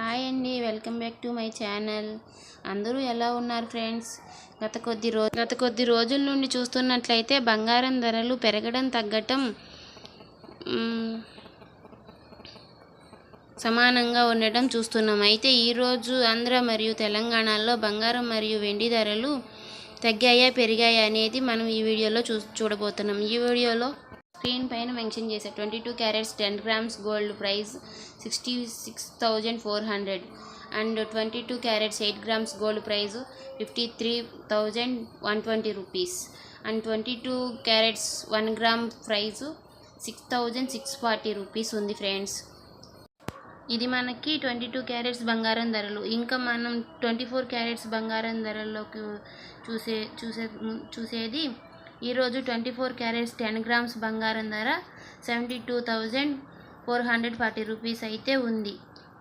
Hi అండి, welcome back to my channel. అందరూ ఎలా ఉన్నారు ఫ్రెండ్స్? గత కొద్ది రోజుల నుండి చూస్తున్నట్లయితే బంగారం ధరలు పెరగడం తగ్గటం సమానంగా ఉండటం చూస్తున్నాం. అయితే ఈరోజు ఆంధ్ర మరియు తెలంగాణలో బంగారం మరియు వెండి ధరలు తగ్గాయా పెరిగాయా అనేది మనం ఈ వీడియోలో చూడబోతున్నాం. ఈ వీడియోలో స్క్రీన్ పైన మెన్షన్ చేసే 22 carats 10 grams gold price 66,400 and 22 carats 8 grams gold price 53,120 rupees and 22 carats 1 gram price 6,640 rupees ఉంది ఫ్రెండ్స్. ఇది మనకి 22 క్యారెట్స్ బంగారం ధరలు. ఇంకా మనం 24 క్యారెట్స్ బంగారం ధరల్లోకి చూసేది ఈరోజు 24 క్యారెట్స్ 10 గ్రామ్స్ బంగారం ధర 72,440 రూపీస్ అయితే ఉంది.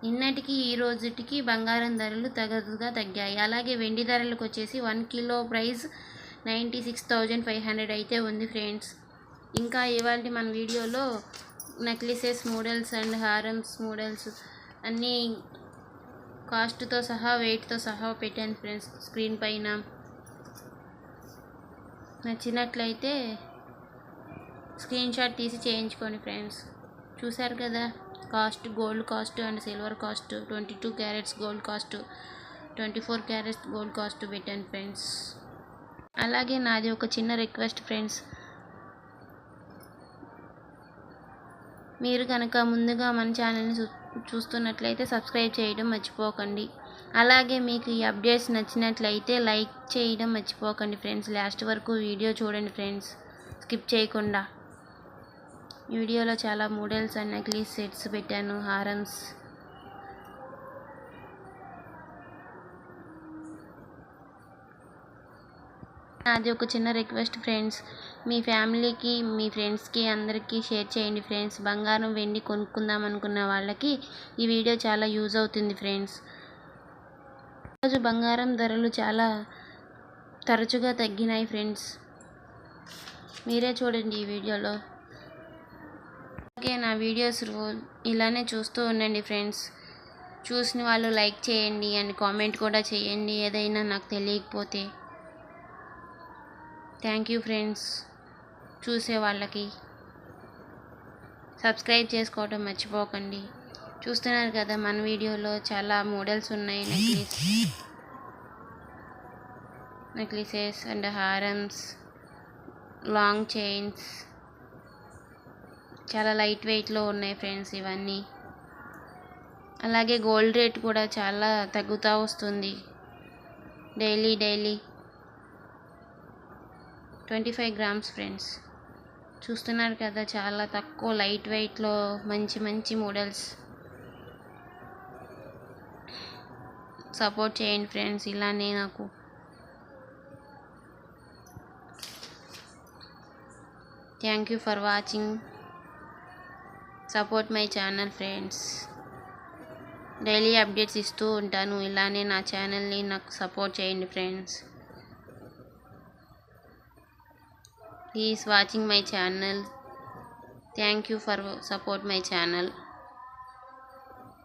నిన్నటికి ఈ రోజుటికి బంగారం ధరలు తగ్గాయి. అలాగే వెండి ధరలకు వచ్చేసి 1 కిలో ప్రైస్ 96,500 అయితే ఉంది ఫ్రెండ్స్. ఇంకా ఇవాళ మన వీడియోలో నెక్లెసెస్ మోడల్స్ అండ్ హారమ్స్ మోడల్స్ అన్నీ కాస్ట్తో సహా వెయిట్తో సహా పెట్టాను ఫ్రెండ్స్ స్క్రీన్ పైన. నచ్చినట్లయితే స్క్రీన్ షాట్ తీసి చేయించుకోండి ఫ్రెండ్స్. చూశారు కదా, gold cost and silver cost, 22 carats gold cost, 24 carats gold cost పెట్టాను ఫ్రెండ్స్. అలాగే నాది ఒక చిన్న రిక్వెస్ట్ ఫ్రెండ్స్, మీరు కనుక ముందుగా మన ఛానల్ని చూస్తున్నట్లయితే సబ్స్క్రైబ్ చేయడం మర్చిపోకండి. అలాగే మీకు ఈ అప్డేట్స్ నచ్చినట్లయితే లైక్ చేయడం మర్చిపోకండి ఫ్రెండ్స్. లాస్ట్ వరకు వీడియో చూడండి ఫ్రెండ్స్, స్కిప్ చేయకుండా. వీడియోలో చాలా మోడల్స్ అండ్ నెక్లెస్ సెట్స్ పెట్టాను, హారమ్స్. అది ఒక చిన్న రిక్వెస్ట్ ఫ్రెండ్స్, మీ ఫ్యామిలీకి మీ ఫ్రెండ్స్కి అందరికీ షేర్ చేయండి ఫ్రెండ్స్. బంగారం వెండి కొనుక్కుందాం అనుకున్న వాళ్ళకి ఈ వీడియో చాలా యూజ్ అవుతుంది ఫ్రెండ్స్. ఈరోజు బంగారం ధరలు చాలా తరచుగా తగ్గినాయి ఫ్రెండ్స్, మీరే చూడండి ఈ వీడియోలో. అలాగే నా వీడియోస్ ఇలానే చూస్తూ ఉండండి ఫ్రెండ్స్. చూసిన వాళ్ళు లైక్ చేయండి అండ్ కామెంట్ కూడా చేయండి ఏదైనా నాకు తెలియకపోతే. Thank you friends. చూసే వాళ్ళకి సబ్స్క్రైబ్ చేసుకోవడం మర్చిపోకండి. చూస్తున్నారు కదా, మన వీడియోలో చాలా మోడల్స్ ఉన్నాయి, నెక్లెసెస్ అండ్ హారమ్స్, లాంగ్ చైన్స్, చాలా లైట్ వెయిట్లో ఉన్నాయి ఫ్రెండ్స్ ఇవన్నీ. అలాగే గోల్డ్ రేట్ కూడా చాలా తగ్గుతూ వస్తుంది డైలీ 25 గ్రామ్స్ ఫ్రెండ్స్. చూస్తున్నారు కదా, చాలా తక్కువ లైట్ వెయిట్లో మంచి మోడల్స్. సపోర్ట్ చేయండి ఫ్రెండ్స్ ఇలానే నాకు. Thank you for watching. Support my channel friends. Daily updates ఇస్తూ ఉంటాను, ఇలానే నా ఛానల్ని నాకు సపోర్ట్ చేయండి friends. Please watching my channel. Thank you for support my channel.